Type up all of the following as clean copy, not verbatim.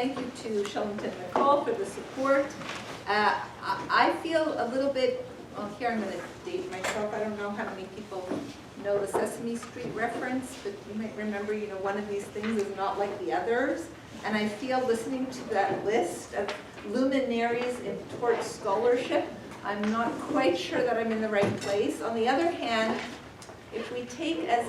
thank you to Shellington McCall for the support. I feel a little bit, well, here I'm going to date myself. I don't know how many people know the Sesame Street reference, but you might remember, you know, one of these things is not like the others. And I feel listening to that list of luminaries in tort scholarship, I'm not quite sure that I'm in the right place. On the other hand, if we take as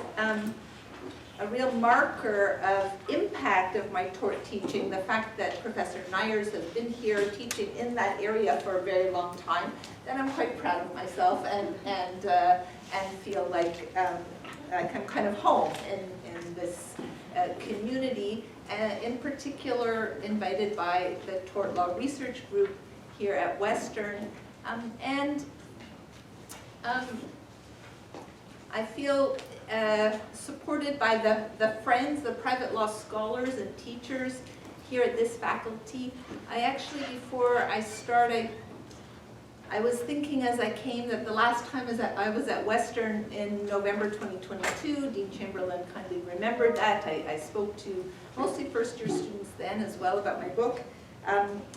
a real marker of impact of my tort teaching, the fact that Professor Nyers has been here teaching in that area for a very long time, then I'm quite proud of myself and feel like I'm kind of home in this community, in particular invited by the Tort Law Research Group here at Western. I feel supported by the friends, the private law scholars and teachers here at this faculty. I actually, before I started, I was thinking as I came that the last time I was at Western in November 2022, Dean Chamberlain kindly remembered that. I spoke to mostly first-year students then as well about my book.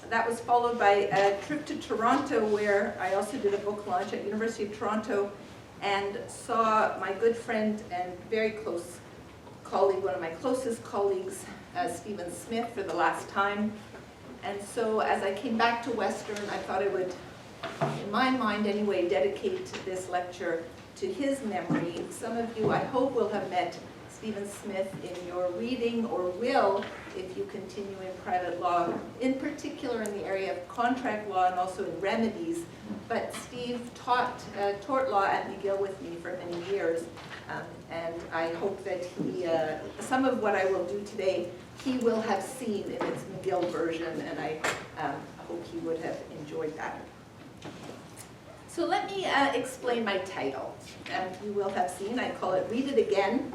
That was followed by a trip to Toronto, where I also did a book launch at University of Toronto and saw my good friend and very close colleague, one of my closest colleagues, Stephen Smith, for the last time. And so as I came back to Western, I thought I would, in my mind anyway, dedicate this lecture to his memory. Some of you, I hope, will have met Stephen Smith in your reading, or will if you continue in private law, in particular in the area of contract law and also in remedies. But Steve taught tort law at McGill with me for many years, and I hope that he, some of what I will do today, he will have seen in its McGill version, and I hope he would have enjoyed that. So let me explain my title. You will have seen, I call it Read It Again.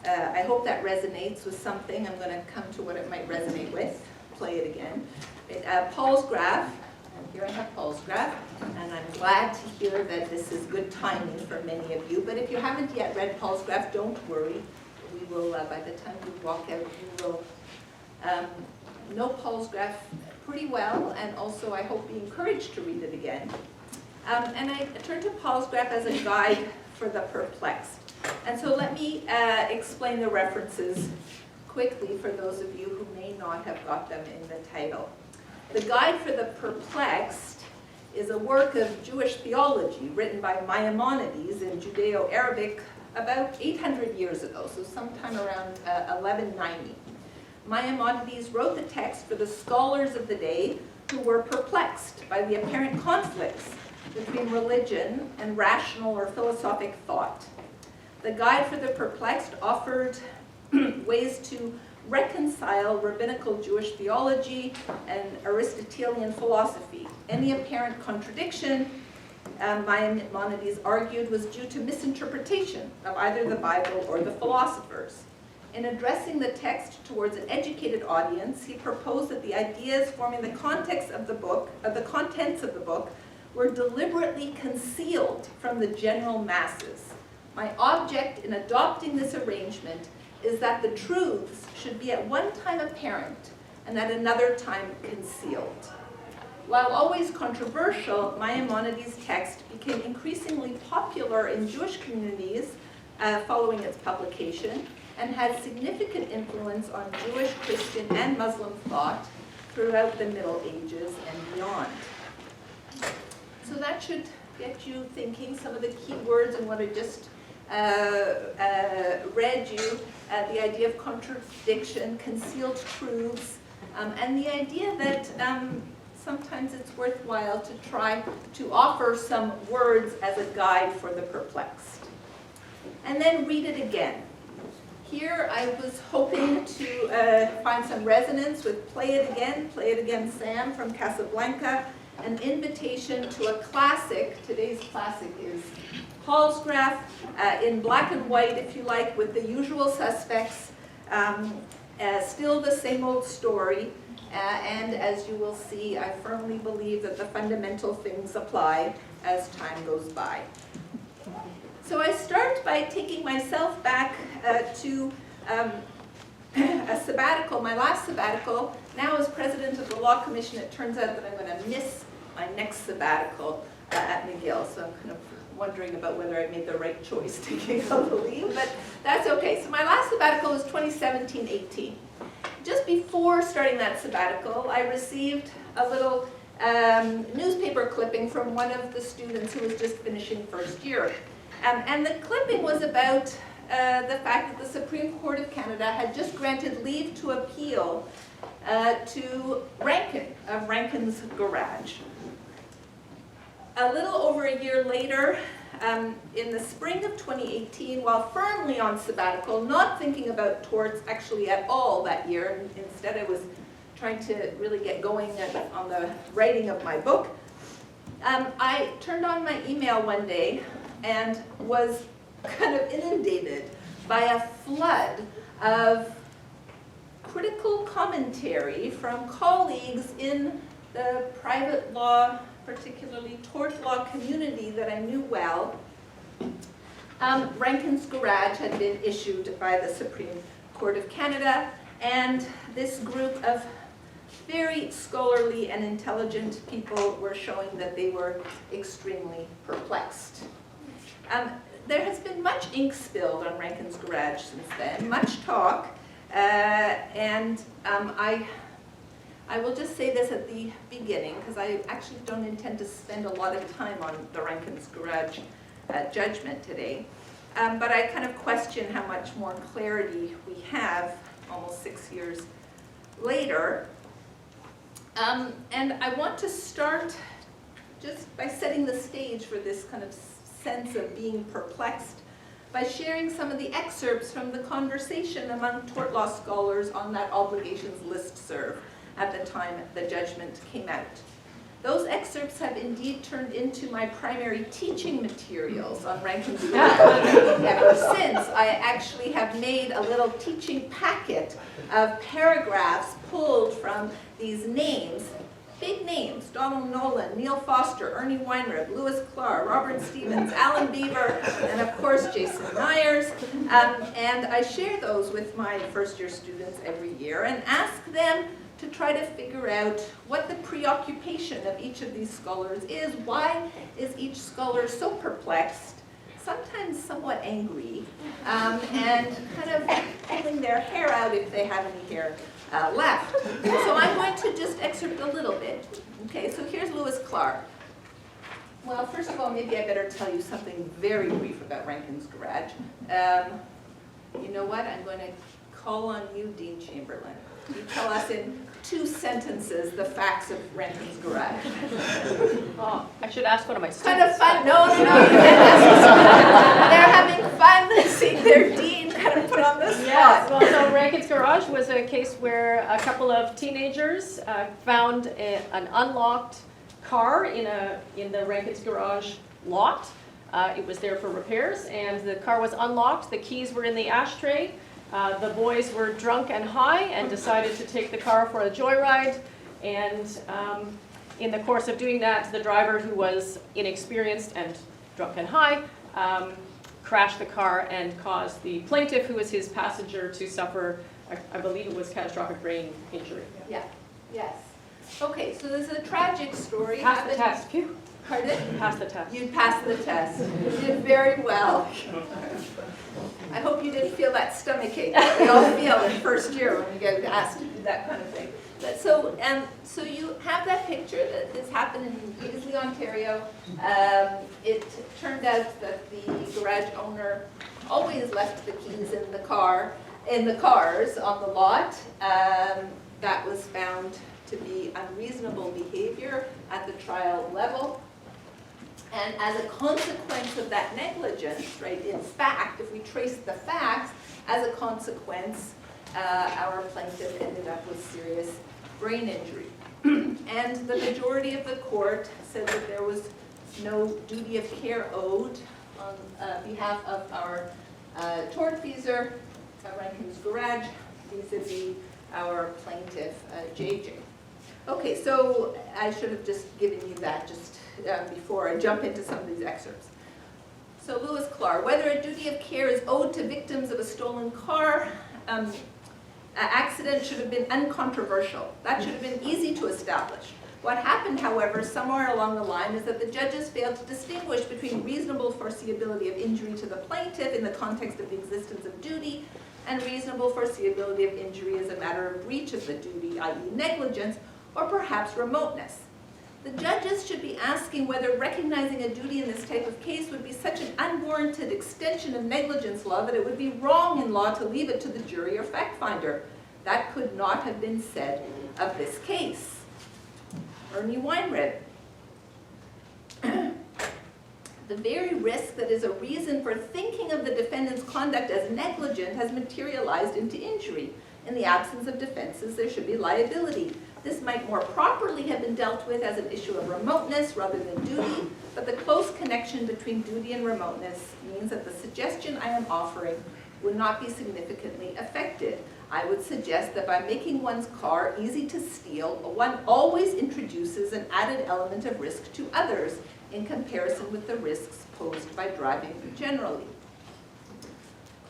I hope that resonates with something. I'm going to come to what it might resonate with. Play it again. Palsgraf, and here I have Palsgraf, and I'm glad to hear that this is good timing for many of you. But if you haven't yet read Palsgraf, don't worry. We will, by the time you walk out, you will know Palsgraf pretty well, and also I hope be encouraged to read it again. And I turn to Palsgraf as a guide for the perplexed. And so let me explain the references quickly for those of you who may not have got them in the title. The Guide for the Perplexed is a work of Jewish theology written by Maimonides in Judeo-Arabic about 800 years ago, so sometime around 1190. Maimonides wrote the text for the scholars of the day who were perplexed by the apparent conflicts between religion and rational or philosophic thought. The Guide for the Perplexed offered ways to reconcile rabbinical Jewish theology and Aristotelian philosophy. Any apparent contradiction, Maimonides argued, was due to misinterpretation of either the Bible or the philosophers. In addressing the text towards an educated audience, he proposed that the ideas forming the context of the book, the contents of the book, were deliberately concealed from the general masses. My object in adopting this arrangement is that the truths should be at one time apparent and at another time concealed. While always controversial, Maimonides' text became increasingly popular in Jewish communities following its publication, and had significant influence on Jewish, Christian, and Muslim thought throughout the Middle Ages and beyond. So that should get you thinking. Some of the key words in what I just read you, the idea of contradiction, concealed truths, and the idea that sometimes it's worthwhile to try to offer some words as a guide for the perplexed. And then read it again. Here I was hoping to find some resonance with Play It Again, Sam from Casablanca, an invitation to a classic. Today's classic is Palsgraf, in black and white, if you like, with the usual suspects, still the same old story, and as you will see, I firmly believe that the fundamental things apply as time goes by. So I start by taking myself back to a sabbatical, my last sabbatical, now as president of the Law Commission, it turns out that I'm going to miss my next sabbatical at McGill, so I'm kind of wondering about whether I made the right choice taking out the leave, but that's okay. So my last sabbatical was 2017-18. Just before starting that sabbatical, I received a little newspaper clipping from one of the students who was just finishing first year. And the clipping was about the fact that the Supreme Court of Canada had just granted leave to appeal to Rankin, of Rankin's Garage. A little over a year later, in the spring of 2018, while firmly on sabbatical, not thinking about torts actually at all that year, and instead I was trying to really get going on the writing of my book, I turned on my email one day and was kind of inundated by a flood of critical commentary from colleagues in the private law, particularly tort law community that I knew well. Rankin's Garage had been issued by the Supreme Court of Canada, and this group of very scholarly and intelligent people were showing that they were extremely perplexed. There has been much ink spilled on Rankin's Garage since then, much talk, and I will just say this at the beginning, because I actually don't intend to spend a lot of time on the Rankin's Garage judgment today, but I kind of question how much more clarity we have almost 6 years later. And I want to start just by setting the stage for this kind of sense of being perplexed by sharing some of the excerpts from the conversation among tort law scholars on that obligations listserv at the time the judgment came out. Those excerpts have indeed turned into my primary teaching materials on Rankin's Garage. Ever since, I actually have made a little teaching packet of paragraphs pulled from these names, big names: Donald Nolan, Neil Foster, Ernie Weinrib, Lewis Clark, Robert Stevens, Alan Beaver, and of course Jason Myers. And I share those with my first-year students every year and ask them to try to figure out what the preoccupation of each of these scholars is. Why is each scholar so perplexed, sometimes somewhat angry, and kind of pulling their hair out if they have any hair left. So I'm going to just excerpt a little bit. Okay, so here's Lewis Clark. Well, first of all, maybe I better tell you something very brief about Rankin's Garage. You know what? I'm going to call on you, Dean Chamberlain. You tell us in 2 sentences the facts of Rankin's Garage. Oh, I should ask one of my students. Kind of fun. No. They're having fun seeing their dean kind of put on the spot. Yes, well, so Rankin's Garage was a case where a couple of teenagers found an unlocked car in the Rankin's Garage lot. It was there for repairs, and the car was unlocked. The keys were in the ashtray. The boys were drunk and high and decided to take the car for a joyride. And in the course of doing that, the driver, who was inexperienced and drunk and high, crashed the car and caused the plaintiff, who was his passenger, to suffer, I believe it was catastrophic brain injury. Yeah, yes. Okay, so this is a tragic story. Passed the test. Phew. Pardon? Passed the test. You passed the test. You did very well. I hope you didn't feel that stomach ache that we all feel in first year when we get asked to do that kind of thing. But so you have that picture that this happened in Beasley, Ontario. It turned out that the garage owner always left the keys in the cars on the lot. That was found to be unreasonable behavior at the trial level. And as a consequence of that negligence, right, in fact, if we trace the facts, as a consequence, our plaintiff ended up with serious brain injury. And the majority of the court said that there was no duty of care owed on behalf of our tortfeasor, Rankin's Garage, vis-a-vis our plaintiff, JJ. Okay, so I should have just given you that just before I jump into some of these excerpts. So Lewis Clark, whether a duty of care is owed to victims of a stolen car accident should have been uncontroversial. That should have been easy to establish. What happened, however, somewhere along the line is that the judges failed to distinguish between reasonable foreseeability of injury to the plaintiff in the context of the existence of duty and reasonable foreseeability of injury as a matter of breach of the duty, i.e. negligence, or perhaps remoteness. The judges should be asking whether recognizing a duty in this type of case would be such an unwarranted extension of negligence law that it would be wrong in law to leave it to the jury or fact finder. That could not have been said of this case. Ernie Weinrib. The very risk that is a reason for thinking of the defendant's conduct as negligent has materialized into injury. In the absence of defenses, there should be liability. This might more properly have been dealt with as an issue of remoteness rather than duty, but the close connection between duty and remoteness means that the suggestion I am offering would not be significantly affected. I would suggest that by making one's car easy to steal, one always introduces an added element of risk to others in comparison with the risks posed by driving generally.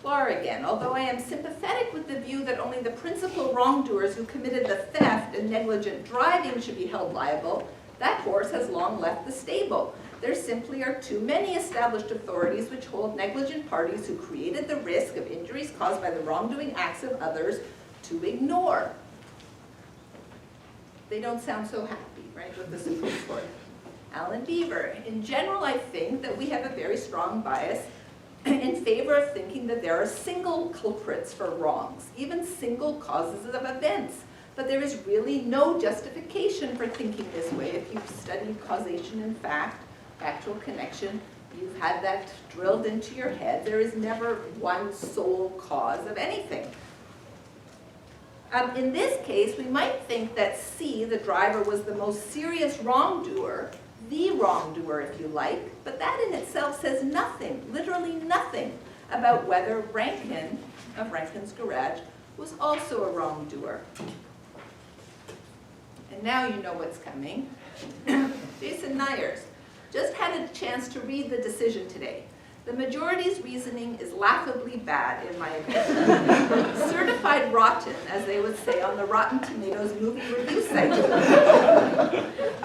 Clark again, although I am sympathetic with the view that only the principal wrongdoers who committed the theft and negligent driving should be held liable, that horse has long left the stable. There simply are too many established authorities which hold negligent parties who created the risk of injuries caused by the wrongdoing acts of others to ignore. They don't sound so happy, right, with the Supreme Court. Alan Beaver, in general, I think that we have a very strong bias in favor of thinking that there are single culprits for wrongs, even single causes of events. But there is really no justification for thinking this way. If you've studied causation and fact, factual connection, you've had that drilled into your head. There is never one sole cause of anything. In this case, we might think that C, the driver, was the most serious wrongdoer, the wrongdoer, if you like, but that in itself says nothing, literally nothing, about whether Rankin, of Rankin's Garage, was also a wrongdoer. And now you know what's coming. Jason Nyers. Just had a chance to read the decision today. The majority's reasoning is laughably bad, in my opinion. Certified rotten, as they would say on the Rotten Tomatoes movie review site.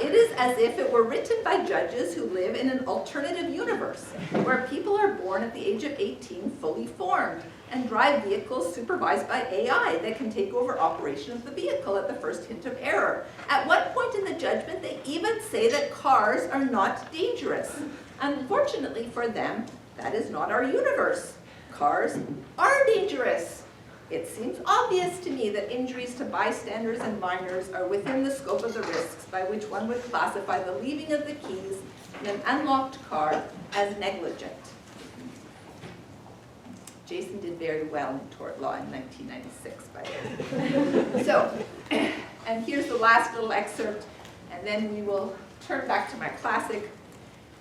It is as if it were written by judges who live in an alternative universe, where people are born at the age of 18 fully formed, and drive vehicles supervised by AI that can take over operation of the vehicle at the first hint of error. At one point in the judgment, they even say that cars are not dangerous. Unfortunately for them, that is not our universe. Cars are dangerous. It seems obvious to me that injuries to bystanders and minors are within the scope of the risks by which one would classify the leaving of the keys in an unlocked car as negligent. Jason did very well in tort law in 1996, by the way. So, and here's the last little excerpt, and then we will turn back to my classic.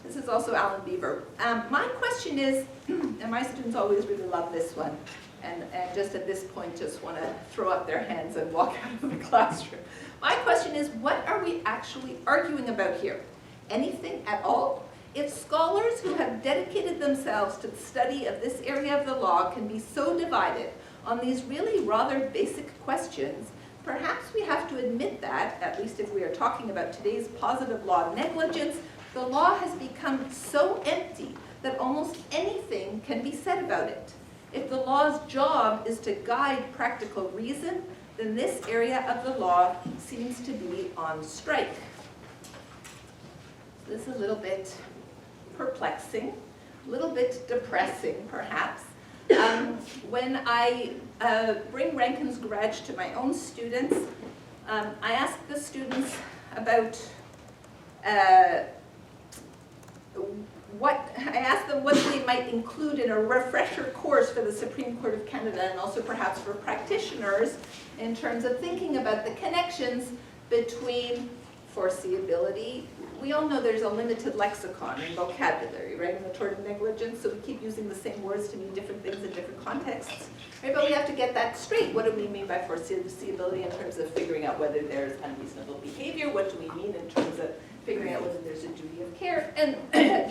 This is also Alan Beaver. My question is, and my students always really love this one, and just at this point just want to throw up their hands and walk out of the classroom. My question is, what are we actually arguing about here? Anything at all? If scholars who have dedicated themselves to the study of this area of the law can be so divided on these really rather basic questions, perhaps we have to admit that, at least if we are talking about today's positive law of negligence, the law has become so empty that almost anything can be said about it. If the law's job is to guide practical reason, then this area of the law seems to be on strike. This is a little bit perplexing, a little bit depressing, perhaps. When I bring Rankin's Garage to my own students, I ask the students about what they might include in a refresher course for the Supreme Court of Canada, and also perhaps for practitioners, in terms of thinking about the connections between foreseeability. We all know there's a limited lexicon and vocabulary, right, in the tort of negligence, so we keep using the same words to mean different things in different contexts, right? But we have to get that straight. What do we mean by foreseeability in terms of figuring out whether there's unreasonable behavior? What do we mean in terms of figuring out whether there's a duty of care? And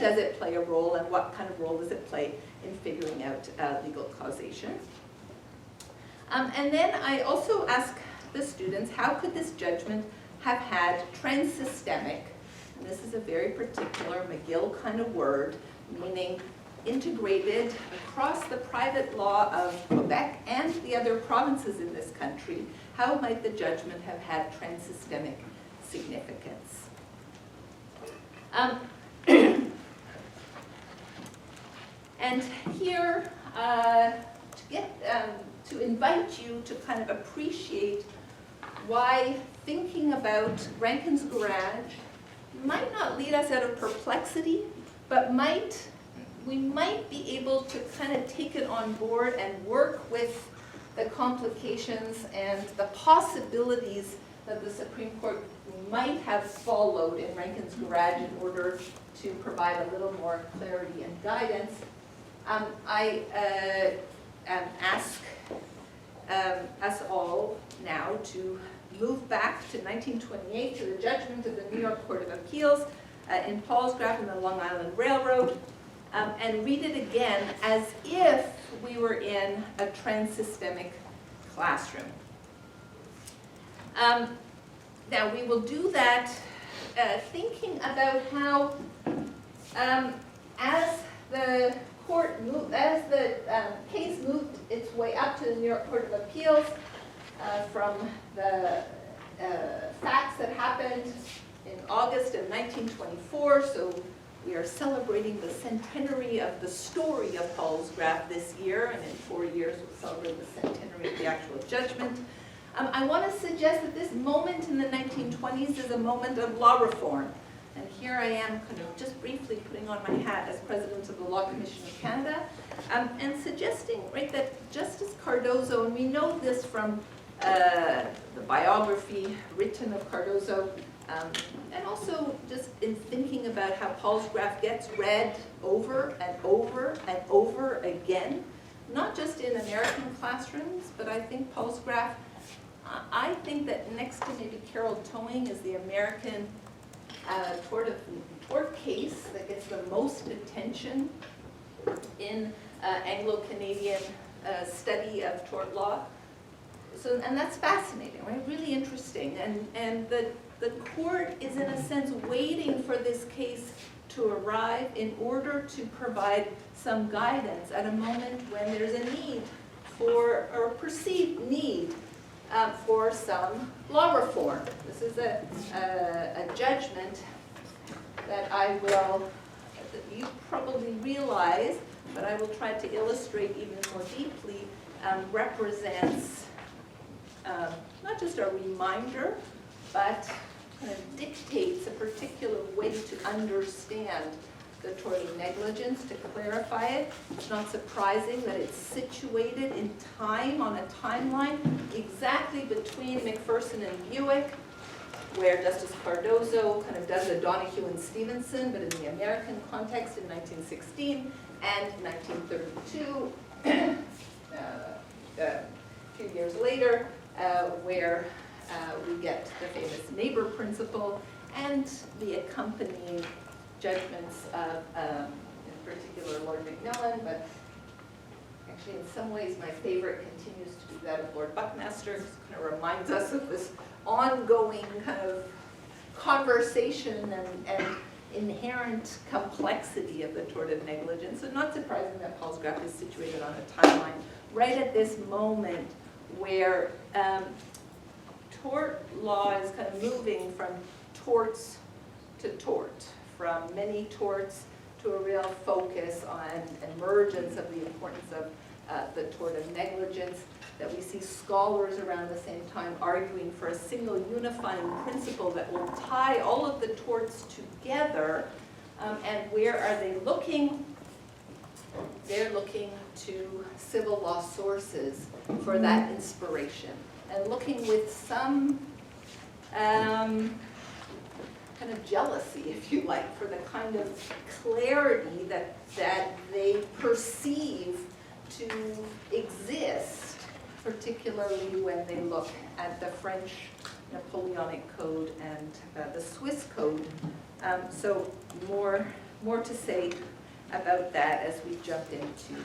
does it play a role, and what kind of role does it play in figuring out legal causation? And then I also ask the students, how could this judgment have had transsystemic, and this is a very particular McGill kind of word, meaning integrated across the private law of Quebec and the other provinces in this country, how might the judgment have had transsystemic significance? And here, to invite you to kind of appreciate why thinking about Rankin's Garage might not lead us out of perplexity, but we might be able to kind of take it on board and work with the complications and the possibilities that the Supreme Court might have followed in Rankin's Garage in order to provide a little more clarity and guidance. I ask us all now to move back to 1928 to the judgment of the New York Court of Appeals in Palsgraf and the Long Island Railroad, and read it again as if we were in a transsystemic classroom. Now we will do that thinking about how, as the case moved its way up to the New York Court of Appeals, from the facts that happened in August of 1924, so we are celebrating the centenary of the story of Palsgraf this year, and in 4 years we'll celebrate the centenary of the actual judgment. I want to suggest that this moment in the 1920s is a moment of law reform. And here I am kind of just briefly putting on my hat as President of the Law Commission of Canada, and suggesting, right, that Justice Cardozo, and we know this from the biography written of Cardozo, and also just in thinking about how Palsgraf gets read over and over and over again, not just in American classrooms, but I think Palsgraf, I think that next to maybe Carol Towing is the American tort case that gets the most attention in Anglo-Canadian study of tort law. So, and that's fascinating, right? Really interesting. And the court is in a sense waiting for this case to arrive in order to provide some guidance at a moment when there's a need for, or perceived need for some law reform. This is a judgment that I will, that you probably realize, but I will try to illustrate even more deeply, represents not just a reminder, but kind of dictates a particular way to understand the tort of negligence. To clarify it, it's not surprising that it's situated in time, on a timeline, exactly between McPherson and Buick, where Justice Cardozo kind of does a Donahue and Stevenson, but in the American context in 1916 and 1932, a few years later, where we get the famous neighbor principle and the accompanying judgments of, in particular, Lord Macmillan, but actually in some ways my favorite continues to be that of Lord Buckmaster, because it kind of reminds us of this ongoing kind of conversation and inherent complexity of the tort of negligence. So not surprising that Palsgraf is situated on a timeline right at this moment where tort law is kind of moving from torts to tort, from many torts to a real focus on emergence of the importance of the tort of negligence, that we see scholars around the same time arguing for a single unifying principle that will tie all of the torts together. And where are they looking? They're looking to civil law sources for that inspiration, and looking with some kind of jealousy, if you like, for the kind of clarity that they perceive to exist, particularly when they look at the French Napoleonic Code and the Swiss Code. So more to say about that as we jump into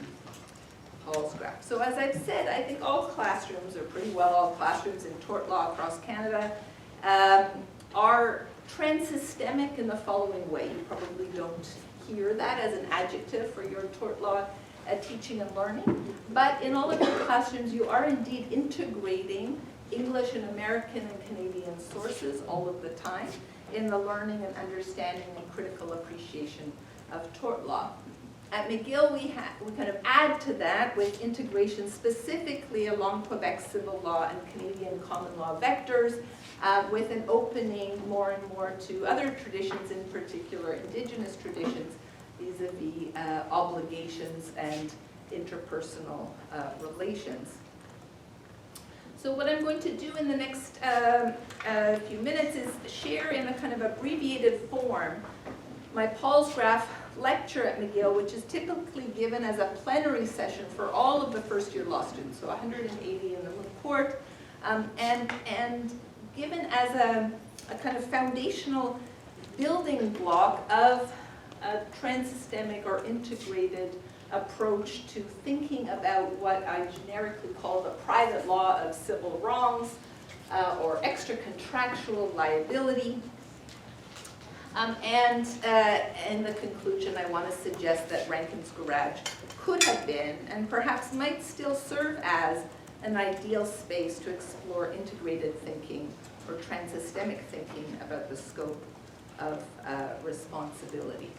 Palsgraf. So as I've said, I think all classrooms, or pretty well all classrooms in tort law across Canada, are transsystemic in the following way. You probably don't hear that as an adjective for your tort law teaching and learning, but in all of your classrooms you are indeed integrating English and American and Canadian sources all of the time in the learning and understanding and critical appreciation of tort law. At McGill, we kind of add to that with integration specifically along Quebec civil law and Canadian common law vectors, with an opening more and more to other traditions, in particular Indigenous traditions, vis-a-vis obligations and interpersonal relations. So what I'm going to do in the next few minutes is share in a kind of abbreviated form my Palsgraf lecture at McGill, which is typically given as a plenary session for all of the first year law students, so 180 in the report, and given as a kind of foundational building block of a transsystemic or integrated approach to thinking about what I generically call the private law of civil wrongs or extra-contractual liability. And in the conclusion, I want to suggest that Rankin's Garage could have been, and perhaps might still serve as, an ideal space to explore integrated thinking or transsystemic thinking about the scope of responsibility.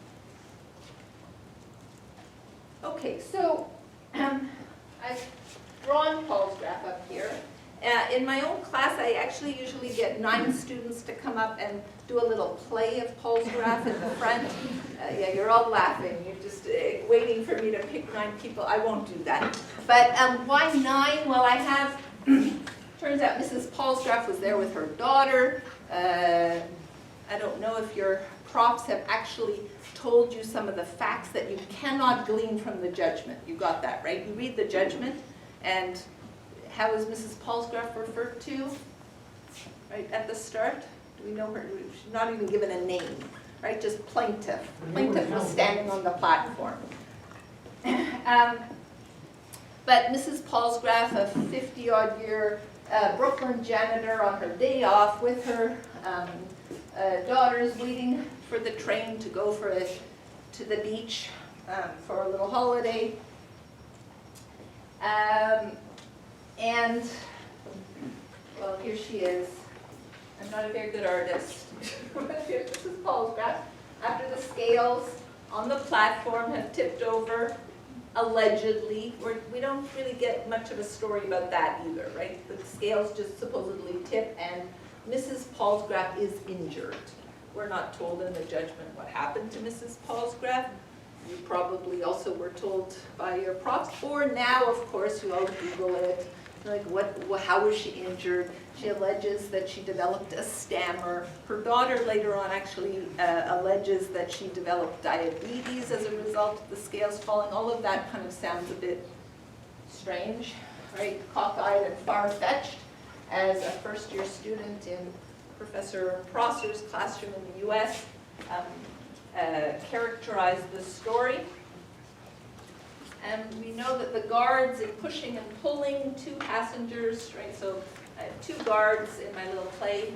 Okay, so I've drawn Palsgraf up here. In my own class, I actually usually get 9 students to come up and do a little play of Palsgraf in the front. Yeah, you're all laughing. You're just waiting for me to pick 9 people. I won't do that. But why 9? Well, I have, turns out Mrs. Palsgraf was there with her daughter. I don't know if your profs have actually told you some of the facts that you cannot glean from the judgment. You got that, right? You read the judgment, and how is Mrs. Palsgraf referred to? Right at the start? Do we know her? She's not even given a name, right? Just plaintiff. Plaintiff was standing on the platform. But Mrs. Palsgraf, a 50-odd year Brooklyn janitor on her day off with her daughters waiting for the train to go to the beach for a little holiday. And, well, here she is. I'm not a very good artist. Here's Mrs. Palsgraf. After the scales on the platform have tipped over, allegedly. We don't really get much of a story about that either, right? The scales just supposedly tip, and Mrs. Palsgraf is injured. We're not told in the judgment what happened to Mrs. Palsgraf. You probably also were told by your profs, or now, of course, you all Google it. Like, how was she injured? She alleges that she developed a stammer. Her daughter later on actually alleges that she developed diabetes as a result of the scales falling. All of that kind of sounds a bit strange, right? Cockeyed and far-fetched. As a first-year student in Professor Prosser's classroom in the US, characterized the story. And we know that the guards are pushing and pulling 2 passengers, right? So I have 2 guards in my little play,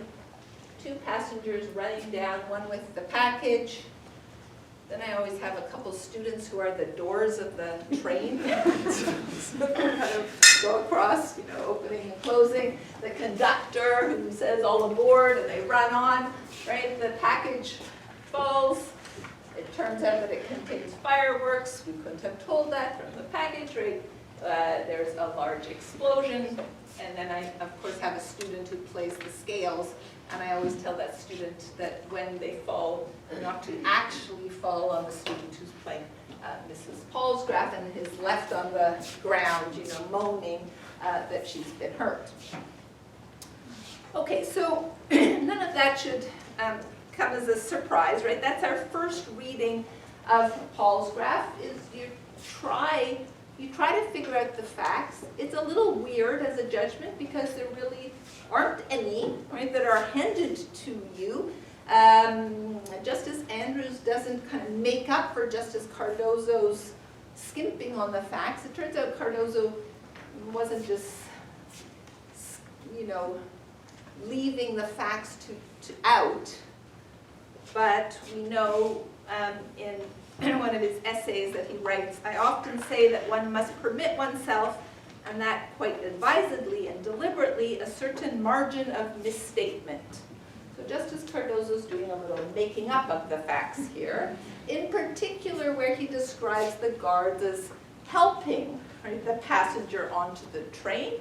2 passengers running down, one with the package. Then I always have a couple students who are the doors of the train. So they kind of go across, opening and closing. The conductor who says all aboard, and they run on, right? The package falls. It turns out that it contains fireworks. We couldn't have told that from the package, right? There's a large explosion. And then I, of course, have a student who plays the scales. And I always tell that student that when they fall, not to actually fall on the student who's playing Mrs. Palsgraf and is left on the ground, moaning that she's been hurt. Okay, so none of that should come as a surprise, right? That's our first reading of Palsgraf. Is you try to figure out the facts. It's a little weird as a judgment because there really aren't any, right, that are handed to you. Justice Andrews doesn't kind of make up for Justice Cardozo's skimping on the facts. It turns out Cardozo wasn't just, leaving the facts out, but we know in one of his essays that he writes, I often say that one must permit oneself, and that quite advisedly and deliberately, a certain margin of misstatement. So Justice Cardozo's doing a little making up of the facts here, in particular where he describes the guards as helping the passenger onto the train.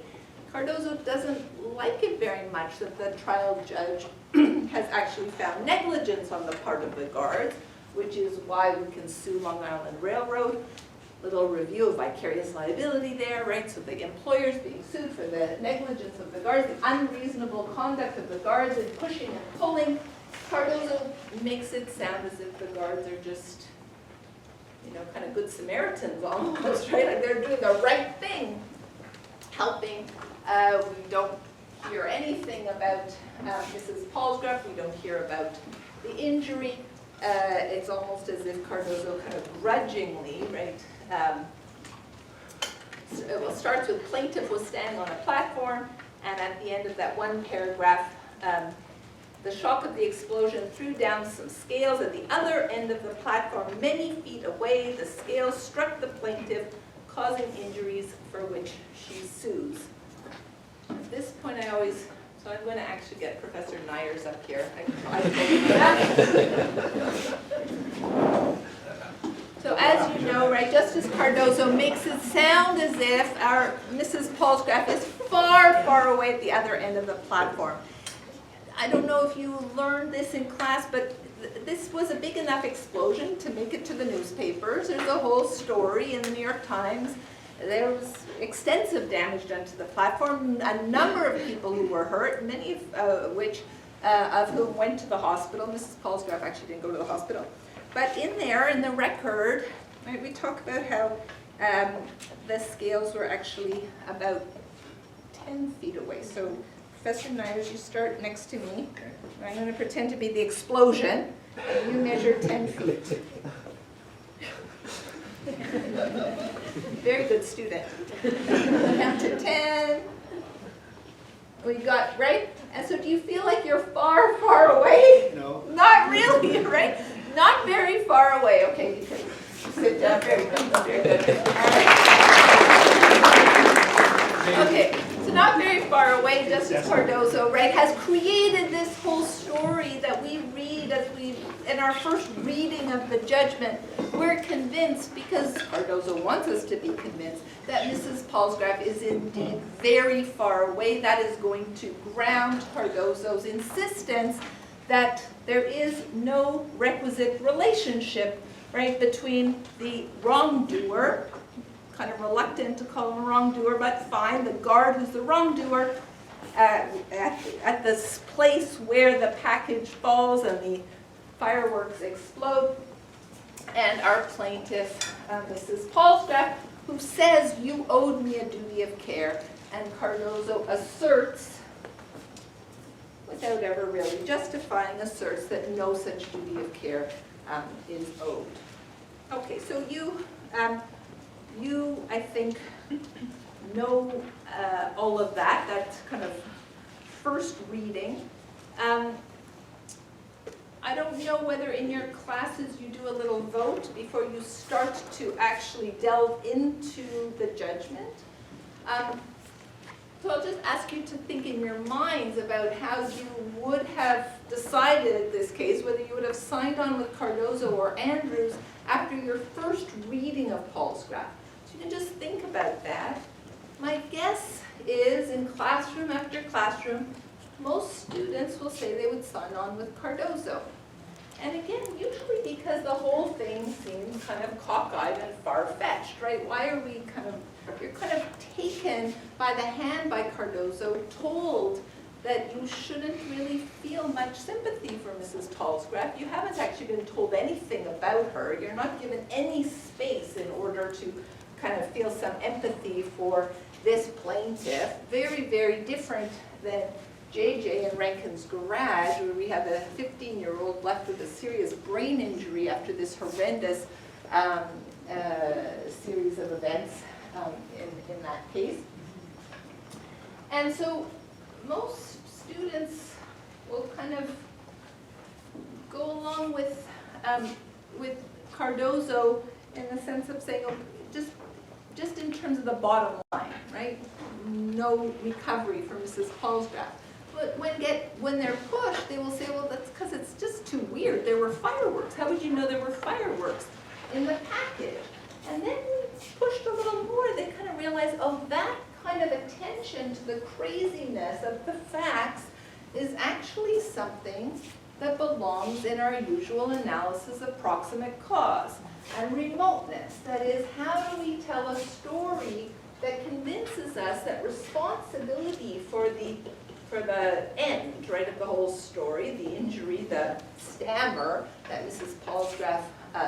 Cardozo doesn't like it very much that the trial judge has actually found negligence on the part of the guards, which is why we can sue Long Island Railroad. Little review of vicarious liability there, right? So the employer's being sued for the negligence of the guards, the unreasonable conduct of the guards in pushing and pulling. Cardozo makes it sound as if the guards are just, kind of good Samaritans almost, right? Like they're doing the right thing, helping. We don't hear anything about Mrs. Palsgraf. We don't hear about the injury. It's almost as if Cardozo kind of grudgingly, right? It starts with plaintiff was standing on a platform, and at the end of that one paragraph, the shock of the explosion threw down some scales at the other end of the platform, many feet away. The scales struck the plaintiff, causing injuries for which she sues. At this point, so I'm going to actually get Professor Nyers up here. I told you that. So as you know, right, Justice Cardozo makes it sound as if our Mrs. Palsgraf is far, far away at the other end of the platform. I don't know if you learned this in class, but this was a big enough explosion to make it to the newspapers. There's a whole story in the New York Times. There was extensive damage done to the platform, a number of people who were hurt, many of whom went to the hospital. Mrs. Palsgraf actually didn't go to the hospital. But in there, in the record, right, we talk about how the scales were actually about 10 feet away. So Professor Nyers, you start next to me. I'm going to pretend to be the explosion, and you measure 10 feet. Very good student. Count to 10. We got, right? And so do you feel like you're far, far away? No. Not really, right? Not very far away. Okay, you can sit down. Very good. Very good. All right. Okay, so not very far away, Justice Cardozo, right, has created this whole story that we read as in our first reading of the judgment. We're convinced, because Cardozo wants us to be convinced, that Mrs. Palsgraf is indeed very far away. That is going to ground Cardozo's insistence that there is no requisite relationship, right, between the wrongdoer, kind of reluctant to call him a wrongdoer, but fine, the guard who's the wrongdoer, at this place where the package falls and the fireworks explode, and our plaintiff, Mrs. Palsgraf, who says, you owed me a duty of care, and Cardozo asserts, without ever really justifying, asserts that no such duty of care is owed. Okay, so you, I think, know all of that. That's kind of first reading. I don't know whether in your classes you do a little vote before you start to actually delve into the judgment. So I'll just ask you to think in your minds about how you would have decided this case, whether you would have signed on with Cardozo or Andrews after your first reading of Palsgraf. So you can just think about that. My guess is in classroom after classroom, most students will say they would sign on with Cardozo. And again, usually because the whole thing seems kind of cockeyed and far-fetched, right? Why are we you're kind of taken by the hand by Cardozo, told that you shouldn't really feel much sympathy for Mrs. Palsgraf. You haven't actually been told anything about her. You're not given any space in order to kind of feel some empathy for this plaintiff. Very, very different than JJ in Rankin's garage, where we have a 15-year-old left with a serious brain injury after this horrendous series of events in that case. And so most students will kind of go along with Cardozo in the sense of saying, oh, just in terms of the bottom line, right? No recovery for Mrs. Palsgraf. But when they're pushed, they will say, well, that's because it's just too weird. There were fireworks. How would you know there were fireworks in the package? And then pushed a little more, they kind of realize, oh, that kind of attention to the craziness of the facts is actually something that belongs in our usual analysis of proximate cause and remoteness. That is, how do we tell a story that convinces us that responsibility for the end, right, of the whole story, the injury, the stammer that Mrs. Palsgraf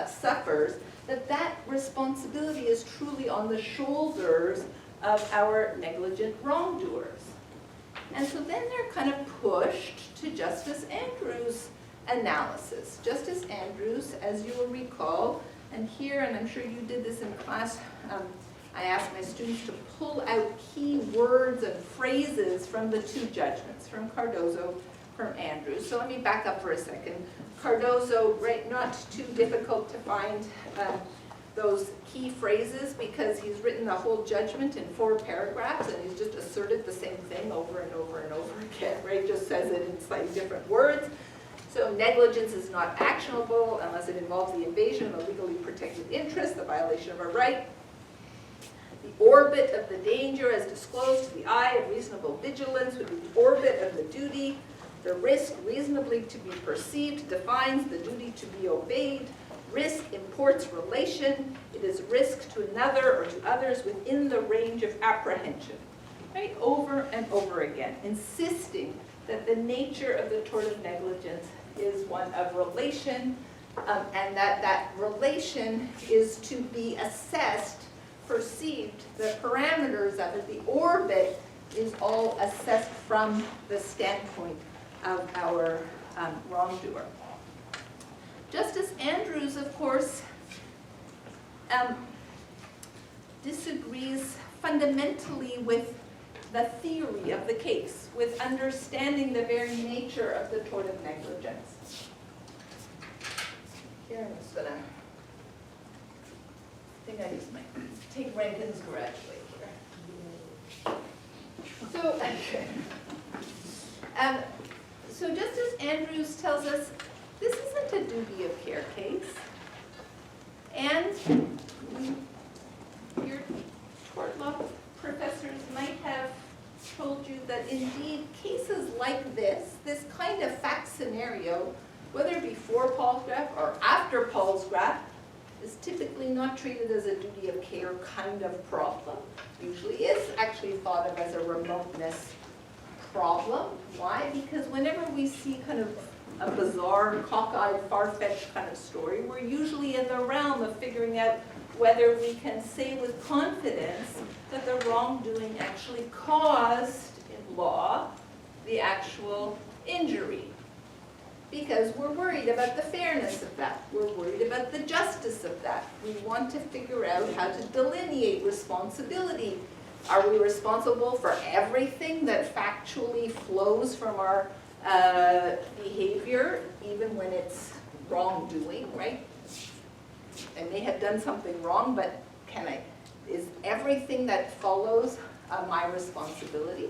suffers, that responsibility is truly on the shoulders of our negligent wrongdoers. And so then they're kind of pushed to Justice Andrews' analysis. Justice Andrews, as you will recall, and here, and I'm sure you did this in class, I asked my students to pull out key words and phrases from the two judgments, from Cardozo, from Andrews. So let me back up for a second. Cardozo, right, not too difficult to find those key phrases because he's written the whole judgment in 4 paragraphs and he's just asserted the same thing over and over and over again, right? Just says it in slightly different words. So negligence is not actionable unless it involves the invasion of a legally protected interest, the violation of a right. The orbit of the danger as disclosed to the eye of reasonable vigilance would be the orbit of the duty. The risk reasonably to be perceived defines the duty to be obeyed. Risk imports relation. It is risk to another or to others within the range of apprehension. Right? Over and over again, insisting that the nature of the tort of negligence is one of relation, and that relation is to be assessed, perceived, the parameters of it, the orbit is all assessed from the standpoint of our wrongdoer. Justice Andrews, of course, disagrees fundamentally with the theory of the case, with understanding the very nature of the tort of negligence. Here I'm just gonna, I think I just might take Rankin's graduate here. So Justice Andrews tells us this isn't a duty of care case, and your tort law professors might have told you that indeed cases like this kind of fact scenario, whether before Palsgraf or after Palsgraf, is typically not treated as a duty of care kind of problem. Usually is actually thought of as a remoteness problem. Why? Because whenever we see kind of a bizarre, cockeyed, far-fetched kind of story, we're usually in the realm of figuring out whether we can say with confidence that the wrongdoing actually caused, in law, the actual injury. Because we're worried about the fairness of that. We're worried about the justice of that. We want to figure out how to delineate responsibility. Are we responsible for everything that factually flows from our behavior, even when it's wrongdoing, right? I may have done something wrong, but is everything that follows my responsibility?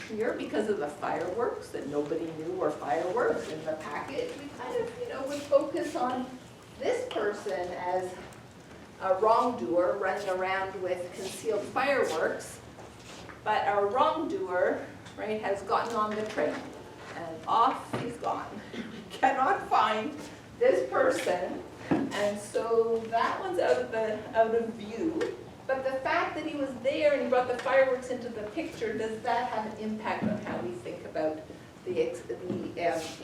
Here, because of the fireworks that nobody knew were fireworks in the package, we kind of, would focus on this person as a wrongdoer running around with concealed fireworks, but our wrongdoer, right, has gotten on the train, and off he's gone. Cannot find this person, and so that one's out of view. But the fact that he was there and he brought the fireworks into the picture, does that have an impact on how we think about the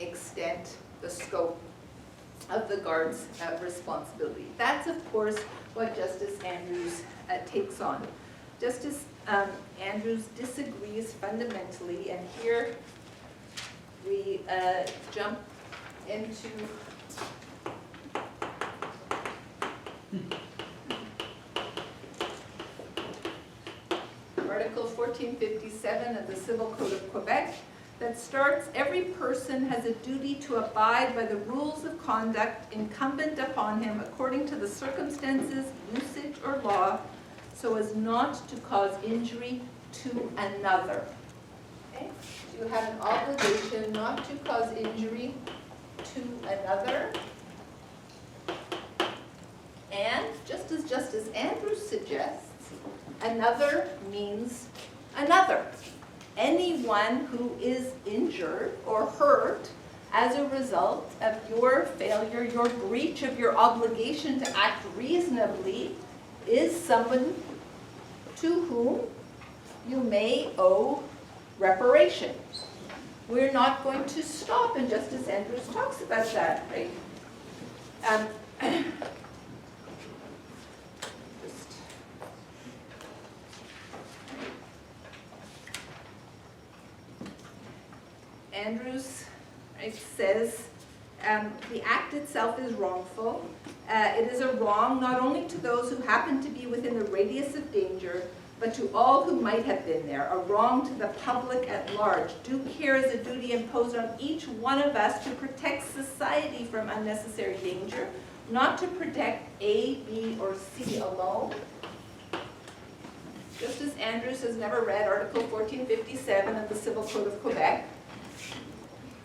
extent, the scope of the guard's responsibility? That's, of course, what Justice Andrews takes on. Justice Andrews disagrees fundamentally, and here we jump into 1457 of the Civil Code of Quebec that starts, every person has a duty to abide by the rules of conduct incumbent upon him according to the circumstances, usage, or law, so as not to cause injury to another. Okay? You have an obligation not to cause injury to another. And just as Justice Andrews suggests, another means another. Anyone who is injured or hurt as a result of your failure, your breach of your obligation to act reasonably, is someone to whom you may owe reparation. We're not going to stop, and Justice Andrews talks about that, right? Andrews, right, says the act itself is wrongful. It is a wrong not only to those who happen to be within the radius of danger, but to all who might have been there, a wrong to the public at large. Due care is a duty imposed on each one of us to protect society from unnecessary danger, not to protect A, B, or C alone. Justice Andrews has never read Article 1457 of the Civil Code of Quebec.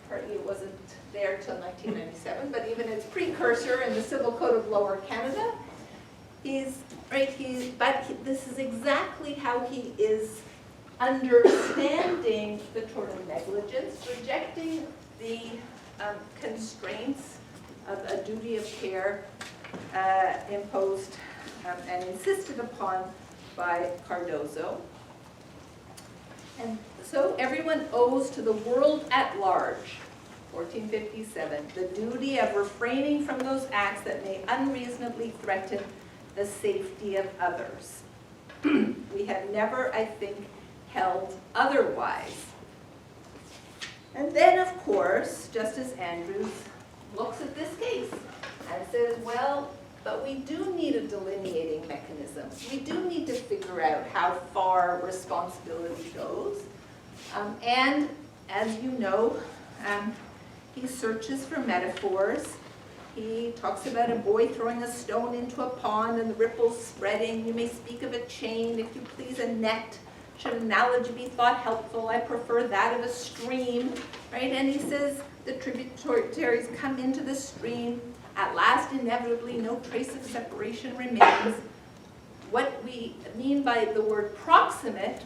Partly it wasn't there till 1997, but even its precursor in the Civil Code of Lower Canada, this is exactly how he is understanding the tort of negligence, rejecting the constraints of a duty of care imposed and insisted upon by Cardozo. And so everyone owes to the world at large, 1457, the duty of refraining from those acts that may unreasonably threaten the safety of others. We have never, I think, held otherwise. And then, of course, Justice Andrews looks at this case and says, well, but we do need a delineating mechanism. We do need to figure out how far responsibility goes. And as you know, he searches for metaphors. He talks about a boy throwing a stone into a pond and the ripples spreading. You may speak of a chain, if you please, a net. Should analogy be thought helpful, I prefer that of a stream, right? And he says the tributaries come into the stream. At last, inevitably, no trace of separation remains. What we mean by the word proximate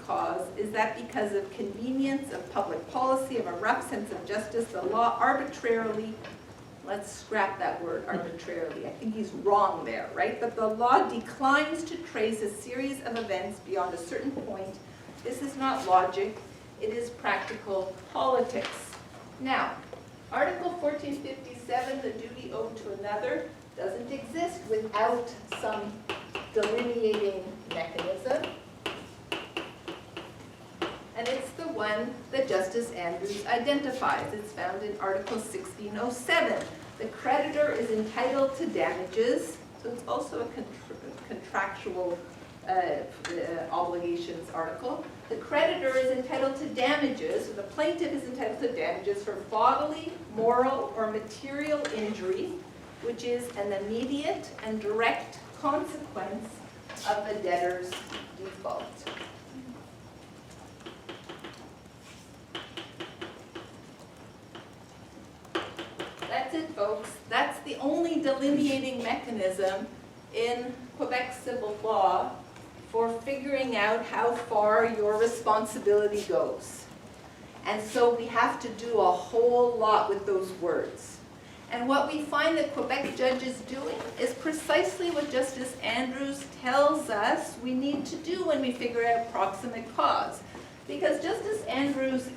cause, is that because of convenience, of public policy, of a rough sense of justice, the law arbitrarily, let's scrap that word arbitrarily, I think he's wrong there, right? But the law declines to trace a series of events beyond a certain point. This is not logic, it is practical politics. Now, Article 1457, the duty owed to another, doesn't exist without some delineating mechanism. And it's the one that Justice Andrews identifies. It's found in Article 1607. The creditor is entitled to damages, so it's also a contractual obligations article. The creditor is entitled to damages, or the plaintiff is entitled to damages for bodily, moral, or material injury, which is an immediate and direct consequence of the debtor's default. That's it, folks. That's the only delineating mechanism in Quebec civil law for figuring out how far your responsibility goes. And so we have to do a whole lot with those words. And what we find that Quebec judges doing is precisely what Justice Andrews tells us we need to do when we figure out proximate cause. Because Justice Andrews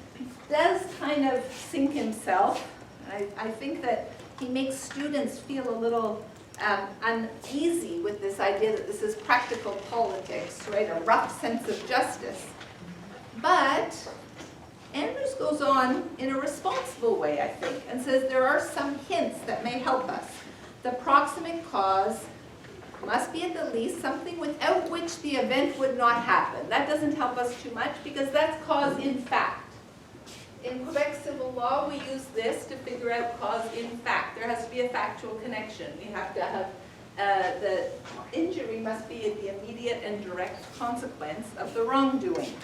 does kind of sink himself. I think that he makes students feel a little uneasy with this idea that this is practical politics, right? A rough sense of justice. But Andrews goes on in a responsible way, I think, and says there are some hints that may help us. The proximate cause must be at the least something without which the event would not happen. That doesn't help us too much because that's cause in fact. In Quebec civil law, we use this to figure out cause in fact. There has to be a factual connection. We have to have, the injury must be the immediate and direct consequence of the wrongdoing.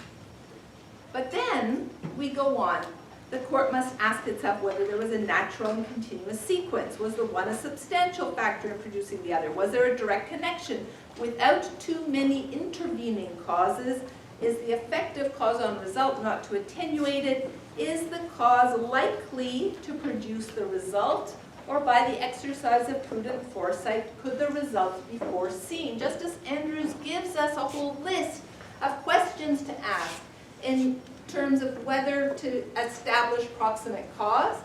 But then we go on. The court must ask itself whether there was a natural and continuous sequence. Was the one a substantial factor in producing the other? Was there a direct connection? Without too many intervening causes, is the effective cause on result not too attenuated? Is the cause likely to produce the result? Or by the exercise of prudent foresight, could the result be foreseen? Justice Andrews gives us a whole list of questions to ask in terms of whether to establish proximate cause.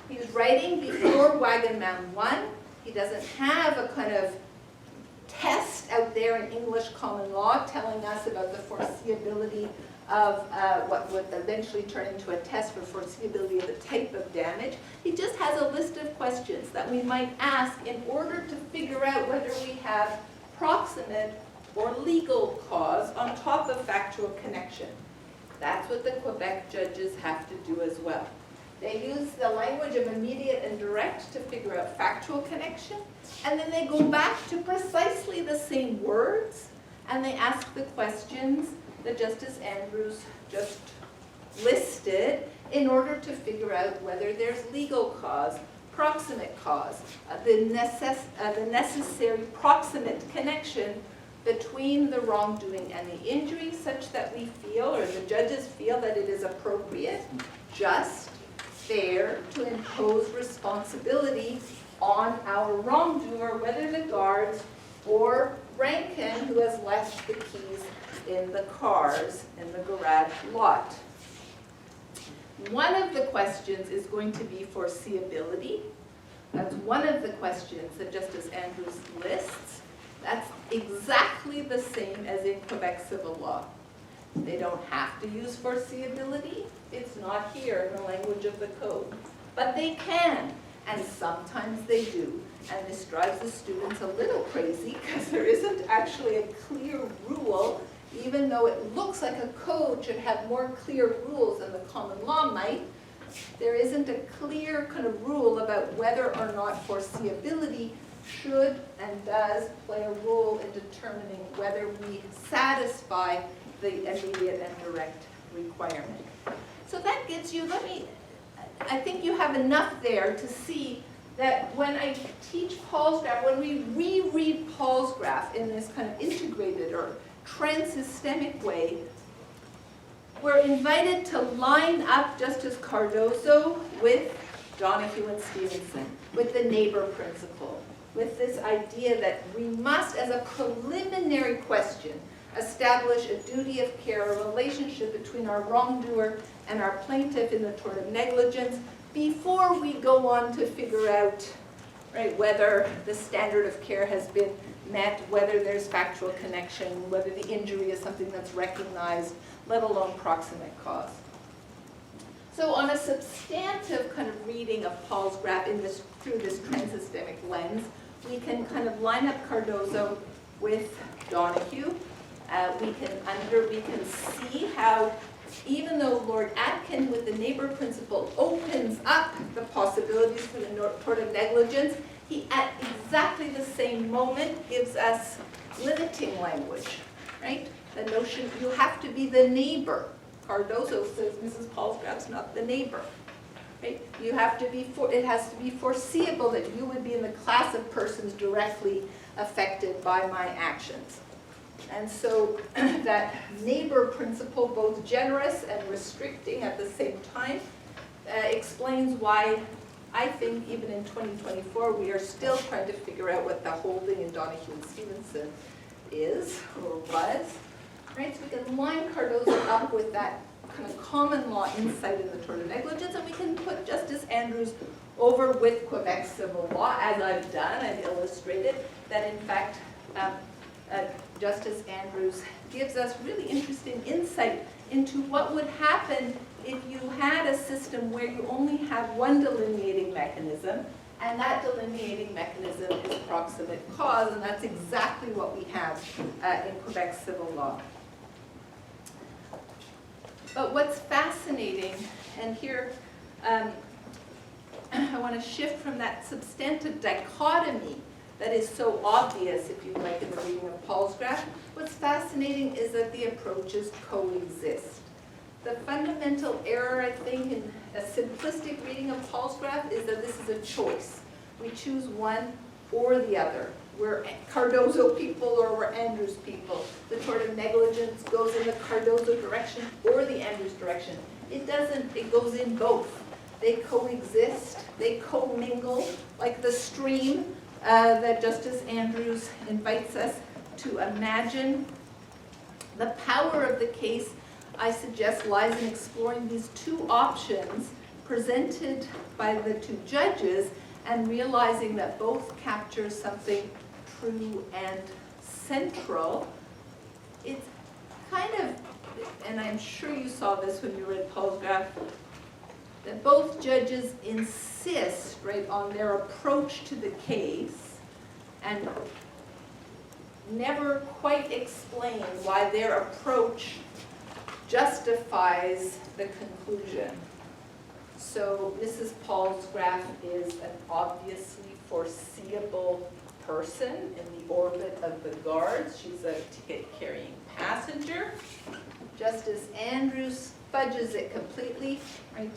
He was writing before Wagon Mound 1. He doesn't have a kind of test out there in English common law telling us about the foreseeability of what would eventually turn into a test for foreseeability of the type of damage. He just has a list of questions that we might ask in order to figure out whether we have proximate or legal cause on top of factual connection. That's what the Quebec judges have to do as well. They use the language of immediate and direct to figure out factual connection, and then they go back to precisely the same words, and they ask the questions that Justice Andrews just listed in order to figure out whether there's legal cause, proximate cause, the necessary proximate connection between the wrongdoing and the injury, such that we feel, or the judges feel, that it is appropriate, just, fair, to impose responsibility on our wrongdoer, whether the guards or Rankin, who has left the keys in the cars in the garage lot. One of the questions is going to be foreseeability. That's one of the questions that Justice Andrews lists. That's exactly the same as in Quebec civil law. They don't have to use foreseeability. It's not here in the language of the code. But they can, and sometimes they do. And this drives the students a little crazy because there isn't actually a clear rule, even though it looks like a code should have more clear rules than the common law might. There isn't a clear kind of rule about whether or not foreseeability should and does play a role in determining whether we satisfy the immediate and direct requirement. So that gives you, I think you have enough there to see that when I teach Palsgraf, when we reread Palsgraf in this kind of integrated or transsystemic way, we're invited to line up Justice Cardozo with Donahue and Stevenson, with the neighbor principle, with this idea that we must, as a preliminary question, establish a duty of care, a relationship between our wrongdoer and our plaintiff in the tort of negligence, before we go on to figure out, right, whether the standard of care has been met, whether there's factual connection, whether the injury is something that's recognized, let alone proximate cause. So on a substantive kind of reading of Palsgraf through this transsystemic lens, we can kind of line up Cardozo with Donahue. We can see how, even though Lord Atkin with the neighbor principle opens up the possibilities for the tort of negligence, he at exactly the same moment gives us limiting language, right? The notion you have to be the neighbor. Cardozo says Mrs. Palsgraf's not the neighbor. Right? You have to be it has to be foreseeable that you would be in the class of persons directly affected by my actions. And so that neighbor principle, both generous and restricting at the same time, explains why I think even in 2024 we are still trying to figure out what the holding in Donahue and Stevenson is or was. Right? So we can line Cardozo up with that kind of common law insight in the tort of negligence, and we can put Justice Andrews over with Quebec civil law, as I've done. I've illustrated that, in fact, Justice Andrews gives us really interesting insight into what would happen if you had a system where you only have one delineating mechanism, And that delineating mechanism is proximate cause, and that's exactly what we have in Quebec civil law. But what's fascinating, and here I want to shift from that substantive dichotomy that is so obvious, if you like, in the reading of Palsgraf. What's fascinating is that the approaches coexist. The fundamental error, I think, in a simplistic reading of Palsgraf is that this is a choice. We choose one or the other. We're Cardozo people or we're Andrews people. The tort of negligence goes in the Cardozo direction or the Andrews direction. It doesn't, it goes in both. They coexist, they commingle, like the stream that Justice Andrews invites us to imagine. The power of the case, I suggest, lies in exploring these two options presented by the two judges and realizing that both capture something true and central. It's kind of, and I'm sure you saw this when you read Palsgraf, that both judges insist, right, on their approach to the case and never quite explain why their approach justifies the conclusion. So Mrs. Palsgraf is an obviously foreseeable person in the orbit of the guards. She's a ticket-carrying passenger. Justice Andrews fudges it completely, right?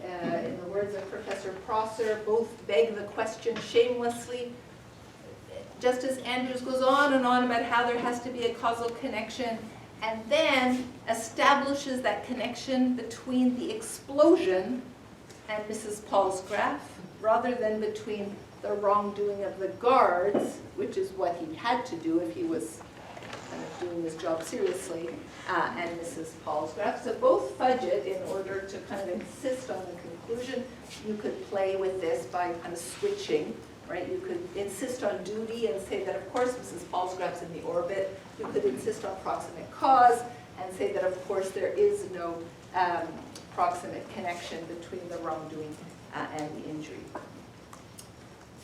In the words of Professor Prosser, both beg the question shamelessly. Justice Andrews goes on and on about how there has to be a causal connection, and then establishes that connection between the explosion and Mrs. Palsgraf, rather than between the wrongdoing of the guards, which is what he had to do if he was kind of doing his job seriously, and Mrs. Palsgraf. So both fudge it in order to kind of insist on the conclusion. You could play with this by kind of switching, right? You could insist on duty and say that, of course, Mrs. Palsgraf's in the orbit. You could insist on proximate cause and say that, of course, there is no proximate connection between the wrongdoing and the injury.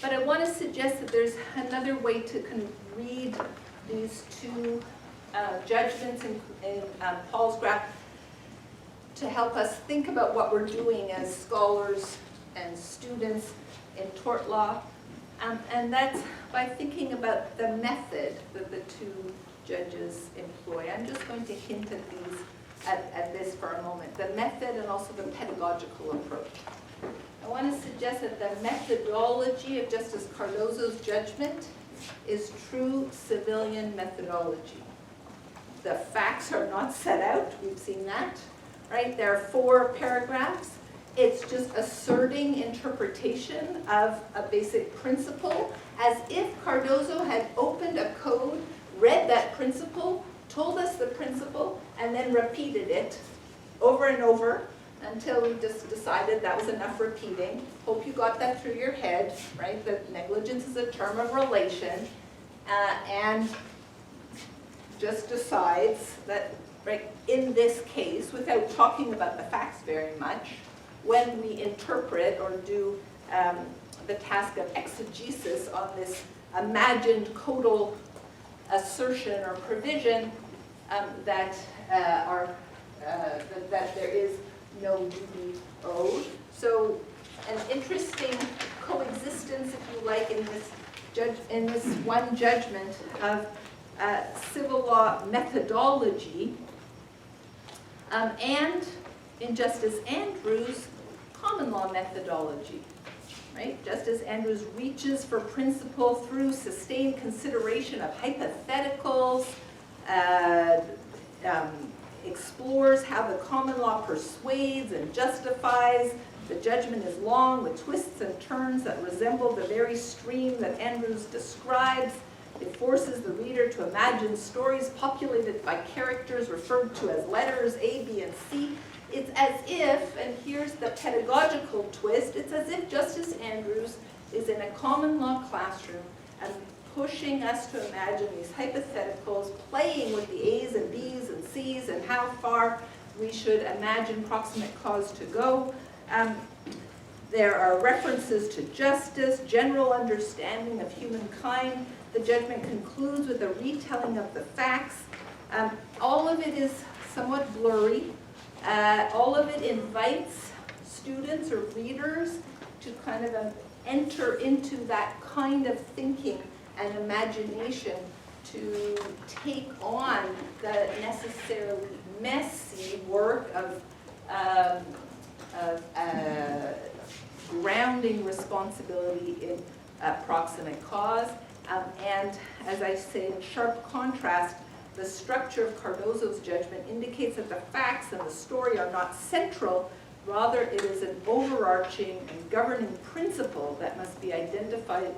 But I want to suggest that there's another way to kind of read these two judgments in Palsgraf to help us think about what we're doing as scholars and students in tort law. And that's by thinking about the method that the two judges employ. I'm just going to hint at these, at this for a moment. The method and also the pedagogical approach. I want to suggest that the methodology of Justice Cardozo's judgment is true civilian methodology. The facts are not set out, we've seen that, right? There are 4 paragraphs. It's just asserting interpretation of a basic principle, as if Cardozo had opened a code, read that principle, told us the principle, and then repeated it over and over until we just decided that was enough repeating. Hope you got that through your head, right? That negligence is a term of relation, and just decides that, right, in this case, without talking about the facts very much, when we interpret or do the task of exegesis on this imagined codal assertion or provision, that there is no duty owed. So an interesting coexistence, if you like, in this one judgment of civil law methodology and in Justice Andrews' common law methodology, right? Justice Andrews reaches for principle through sustained consideration of hypotheticals, explores how the common law persuades and justifies. The judgment is long with twists and turns that resemble the very stream that Andrews describes. It forces the reader to imagine stories populated by characters referred to as letters A, B, and C. It's as if, and here's the pedagogical twist, it's as if Justice Andrews is in a common law classroom and pushing us to imagine these hypotheticals, playing with the A's and B's and C's and how far we should imagine proximate cause to go. There are references to justice, general understanding of humankind. The judgment concludes with a retelling of the facts. All of it is somewhat blurry. All of it invites students or readers to kind of enter into that kind of thinking and imagination to take on the necessarily messy work of grounding responsibility in proximate cause. And as I say, in sharp contrast, the structure of Cardozo's judgment indicates that the facts and the story are not central, rather it is an overarching and governing principle that must be identified,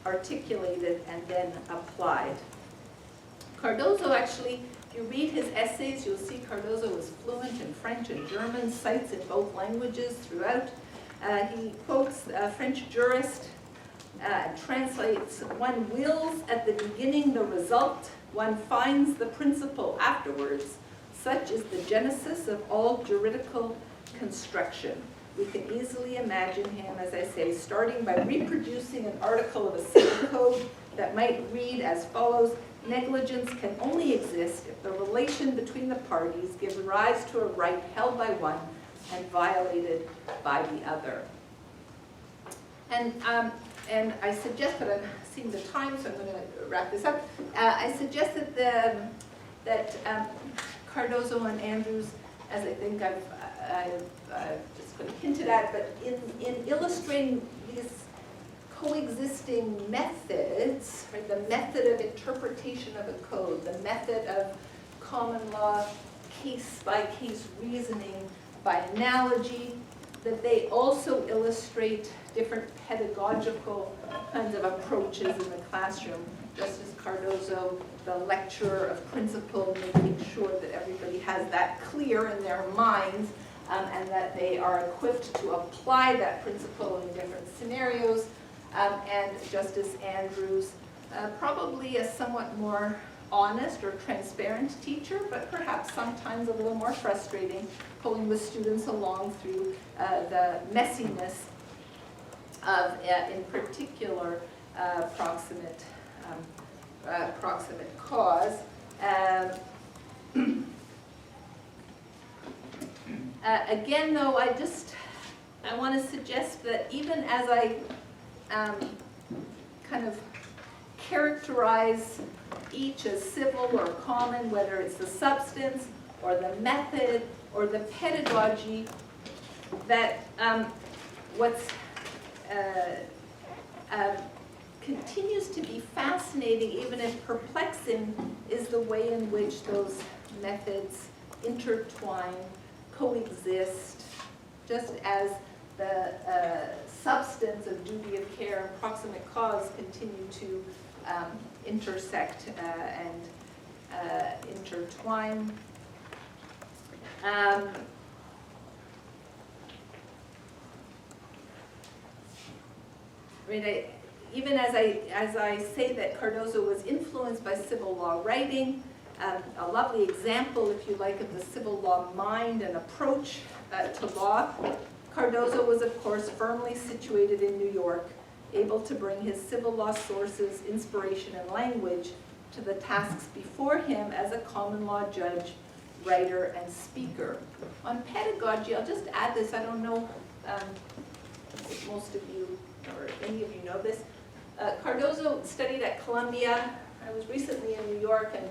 articulated, and then applied. Cardozo actually, if you read his essays, you'll see Cardozo is fluent in French and German, cites in both languages throughout. He quotes a French jurist, translates, "One wills at the beginning the result, one finds the principle afterwards. Such is the genesis of all juridical construction." We can easily imagine him, as I say, starting by reproducing an article of a civil code that might read as follows: "Negligence can only exist if the relation between the parties gives rise to a right held by one and violated by the other." And I suggest that I'm seeing the time, so I'm going to wrap this up. I suggest that Cardozo and Andrews, as I think I've just kind of hinted at, but in illustrating these coexisting methods, right, the method of interpretation of a code, the method of common law case-by-case reasoning by analogy, that they also illustrate different pedagogical kinds of approaches in the classroom. Just as Cardozo, the lecturer of principle, making sure that everybody has that clear in their minds, and that they are equipped to apply that principle in different scenarios. And Justice Andrews, probably a somewhat more honest or transparent teacher, but perhaps sometimes a little more frustrating, pulling the students along through the messiness of, in particular, proximate cause. Again, though, I want to suggest that even as I kind of characterize each as civil or common, whether it's the substance or the method or the pedagogy, that what's continues to be fascinating, even if perplexing, is the way in which those methods intertwine, coexist, just as the substance of duty of care and proximate cause continue to intersect and intertwine. Even as I say that Cardozo was influenced by civil law writing, a lovely example, if you like, of the civil law mind and approach to law. Cardozo was, of course, firmly situated in New York, able to bring his civil law sources, inspiration, and language to the tasks before him as a common law judge, writer, and speaker. On pedagogy, I'll just add this. I don't know if most of you or any of you know this. Cardozo studied at Columbia. I was recently in New York and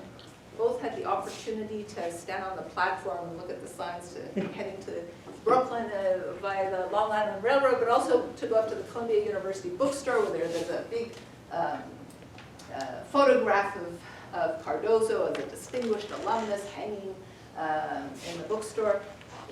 both had the opportunity to stand on the platform and look at the signs to heading to Brooklyn via the Long Island Railroad, but also to go up to the Columbia University bookstore where there's a big photograph of Cardozo as a distinguished alumnus hanging in the bookstore.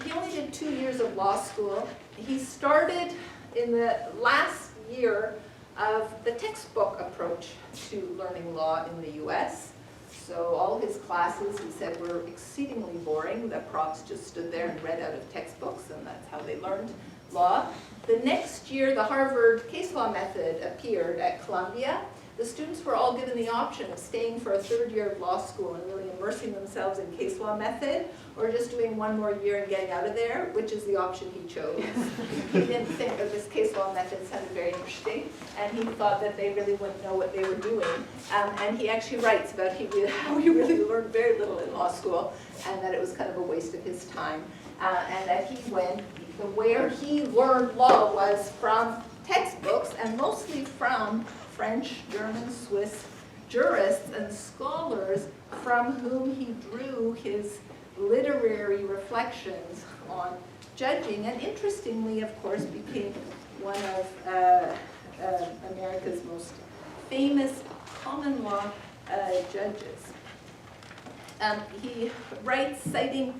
He only did 2 years of law school. He started in the last year of the textbook approach to learning law in the US. So all his classes, he said, were exceedingly boring. The profs just stood there and read out of textbooks, and that's how they learned law. The next year, the Harvard case law method appeared at Columbia. The students were all given the option of staying for a 3rd year of law school and really immersing themselves in case law method, or just doing 1 more year and getting out of there, which is the option he chose. He didn't think that this case law method sounded very interesting, and he thought that they really wouldn't know what they were doing. And he actually writes about how he really learned very little in law school, and that it was kind of a waste of his time. And that where he learned law was from textbooks, and mostly from French, German, Swiss jurists and scholars from whom he drew his literary reflections on judging, and interestingly, of course, became one of America's most famous common law judges. He writes, citing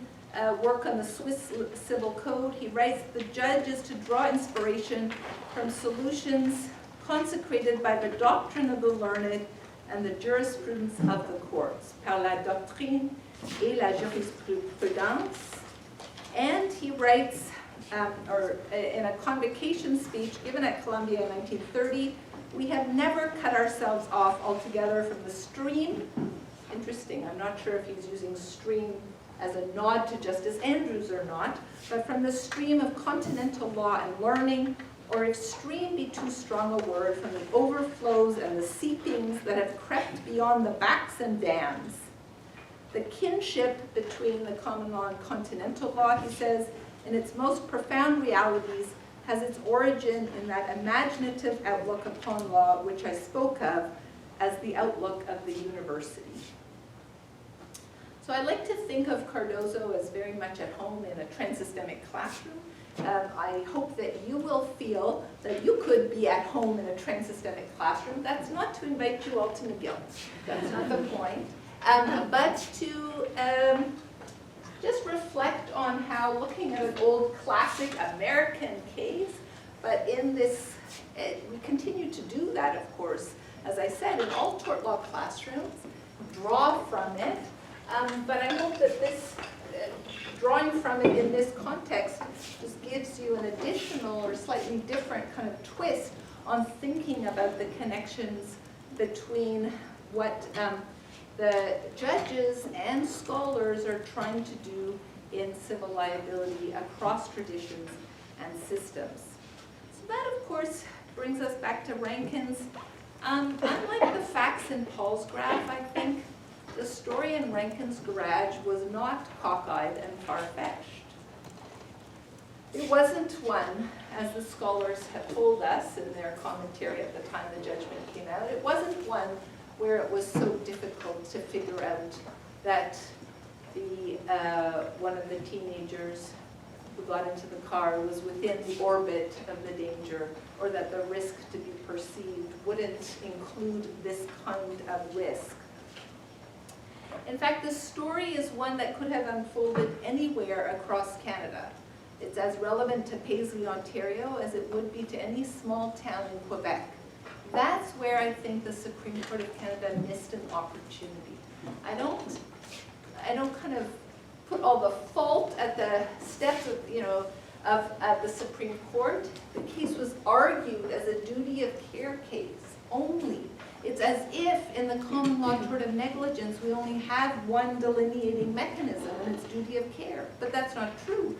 work on the Swiss Civil Code, he writes, "The judge is to draw inspiration from solutions consecrated by the doctrine of the learned and the jurisprudence of the courts, par la doctrine et la jurisprudence." And he writes, in a convocation speech given at Columbia in 1930, "We have never cut ourselves off altogether from the stream." Interesting, I'm not sure if he's using stream as a nod to Justice Andrews or not, but from the stream of continental law and learning, or extreme be too strong a word, from the overflows and the seepings that have crept beyond the backs and dams. The kinship between the common law and continental law, he says, in its most profound realities, has its origin in that imaginative outlook upon law which I spoke of as the outlook of the university. So I like to think of Cardozo as very much at home in a transsystemic classroom. I hope that you will feel that you could be at home in a transsystemic classroom. That's not to invite you all to McGill. That's not the point. But to just reflect on how, looking at an old classic American case, but in this, we continue to do that, of course, as I said, in all tort law classrooms, draw from it. But I hope that this, drawing from it in this context, just gives you an additional or slightly different kind of twist on thinking about the connections between what the judges and scholars are trying to do in civil liability across traditions and systems. So that, of course, brings us back to Rankin's. Unlike the facts in Palsgraf, I think the story in Rankin's garage was not cockeyed and far-fetched. It wasn't one, as the scholars have told us in their commentary at the time the judgment came out, it wasn't one where it was so difficult to figure out that one of the teenagers who got into the car was within the orbit of the danger, or that the risk to be perceived wouldn't include this kind of risk. In fact, the story is one that could have unfolded anywhere across Canada. It's as relevant to Paisley, Ontario, as it would be to any small town in Quebec. That's where I think the Supreme Court of Canada missed an opportunity. I don't kind of put all the fault at the steps of the Supreme Court. The case was argued as a duty of care case only. It's as if in the common law tort of negligence we only have one delineating mechanism, and it's duty of care. But that's not true.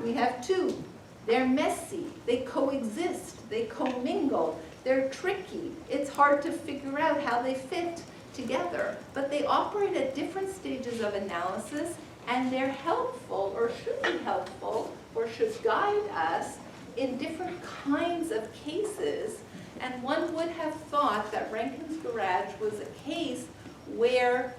We have two. They're messy. They coexist. They commingle. They're tricky. It's hard to figure out how they fit together. But they operate at different stages of analysis, and they're helpful, or should be helpful, or should guide us in different kinds of cases. And one would have thought that Rankin's garage was a case where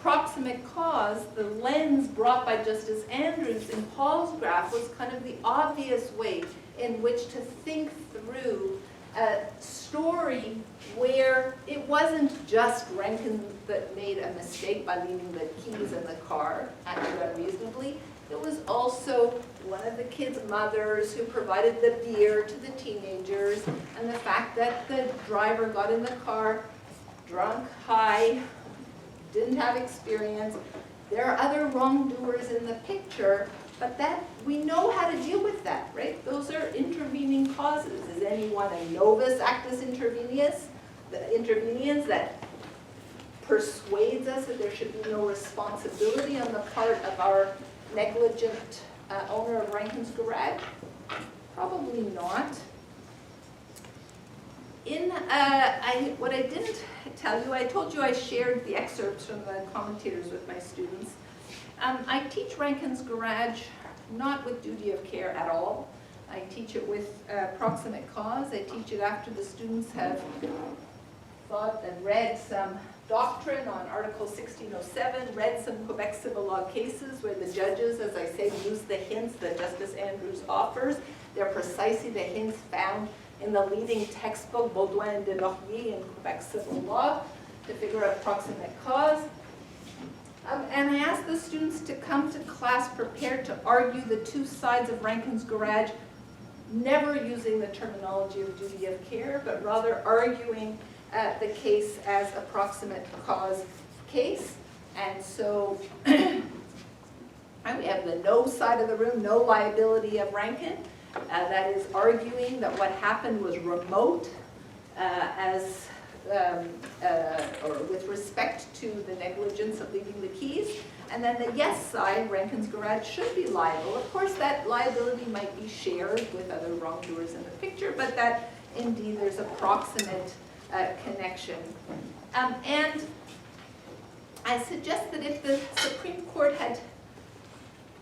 proximate cause, the lens brought by Justice Andrews in Palsgraf, was kind of the obvious way in which to think through a story where it wasn't just Rankin that made a mistake by leaving the keys in the car, acted unreasonably. It was also one of the kids' mothers who provided the beer to the teenagers, and the fact that the driver got in the car drunk, high, didn't have experience. There are other wrongdoers in the picture, but that we know how to deal with that, right? Those are intervening causes. Is anyone a novus actus interveniens that persuades us that there should be no responsibility on the part of our negligent owner of Rankin's garage? Probably not. What I didn't tell you, I told you I shared the excerpts from the commentators with my students. I teach Rankin's Garage not with duty of care at all. I teach it with proximate cause. I teach it after the students have thought and read some doctrine on Article 1607, read some Quebec civil law cases where the judges, as I say, use the hints that Justice Andrews offers. They're precisely the hints found in the leading textbook, Baudouin de Laurier in Quebec civil law, to figure out proximate cause. And I asked the students to come to class prepared to argue the two sides of Rankin's Garage, never using the terminology of duty of care, but rather arguing the case as a proximate cause case. And so we have the no side of the room, no liability of Rankin. That is arguing that what happened was remote or with respect to the negligence of leaving the keys. And then the yes side, Rankin's Garage should be liable. Of course, that liability might be shared with other wrongdoers in the picture, but that indeed there's a proximate connection. And I suggest that if the Supreme Court had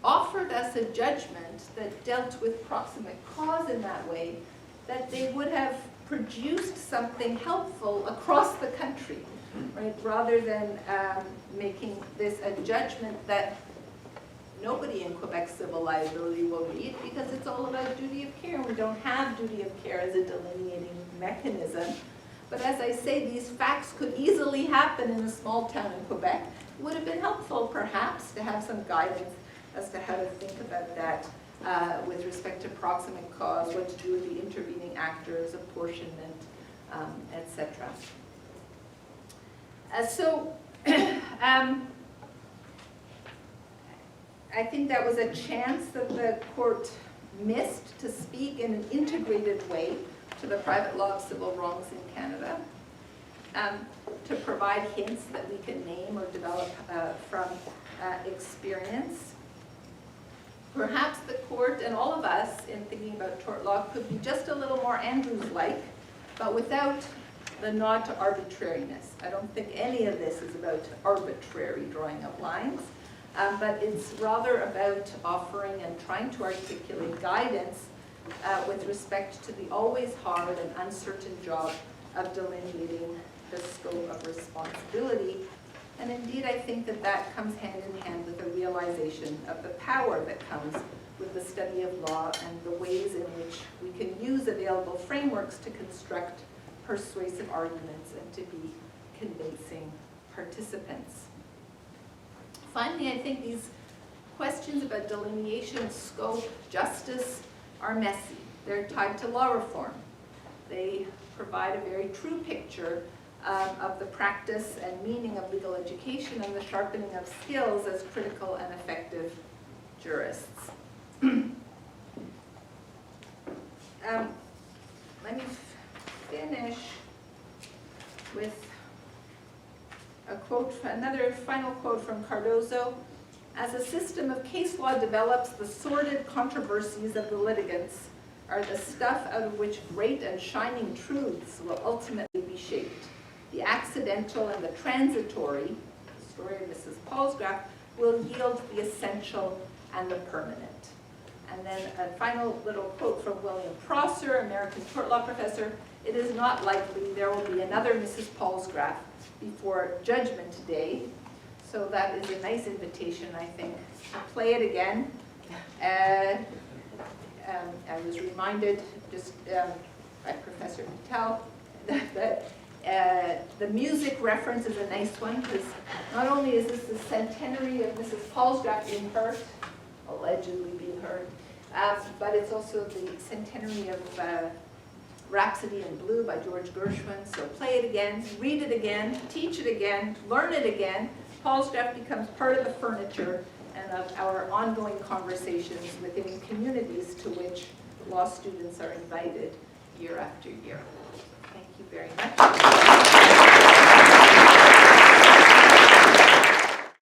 offered us a judgment that dealt with proximate cause in that way, that they would have produced something helpful across the country, right? Rather than making this a judgment that nobody in Quebec civil liability will read, because it's all about duty of care. We don't have duty of care as a delineating mechanism. But as I say, these facts could easily happen in a small town in Quebec. It would have been helpful, perhaps, to have some guidance as to how to think about that with respect to proximate cause, what to do with the intervening actors, apportionment, etc. I think that was a chance that the court missed to speak in an integrated way to the private law of civil wrongs in Canada, to provide hints that we can name or develop from experience. Perhaps the court and all of us in thinking about tort law could be just a little more Andrews-like, but without the nod to arbitrariness. I don't think any of this is about arbitrary drawing of lines, but it's rather about offering and trying to articulate guidance with respect to the always hard and uncertain job of delineating the scope of responsibility. And indeed, I think that that comes hand in hand with the realization of the power that comes with the study of law and the ways in which we can use available frameworks to construct persuasive arguments and to be convincing participants. Finally, I think these questions about delineation, scope, justice are messy. They're tied to law reform. They provide a very true picture of the practice and meaning of legal education and the sharpening of skills as critical and effective jurists. Let me finish with a quote, another final quote from Cardozo. As a system of case law develops, the sordid controversies of the litigants are the stuff out of which great and shining truths will ultimately be shaped. The accidental and the transitory, the story of Mrs. Palsgraf, will yield the essential and the permanent. And then a final little quote from William Prosser, American tort law professor. It is not likely there will be another Mrs. Palsgraf before Judgment Day. So that is a nice invitation, I think, to play it again. I was reminded just by Professor Patel that the music reference is a nice one, because not only is this the centenary of Mrs. Palsgraf being heard, allegedly being heard, but it's also the centenary of Rhapsody in Blue by George Gershwin. So play it again, read it again, teach it again, learn it again. Palsgraf becomes part of the furniture and of our ongoing conversations within communities to which law students are invited year after year. Thank you very much.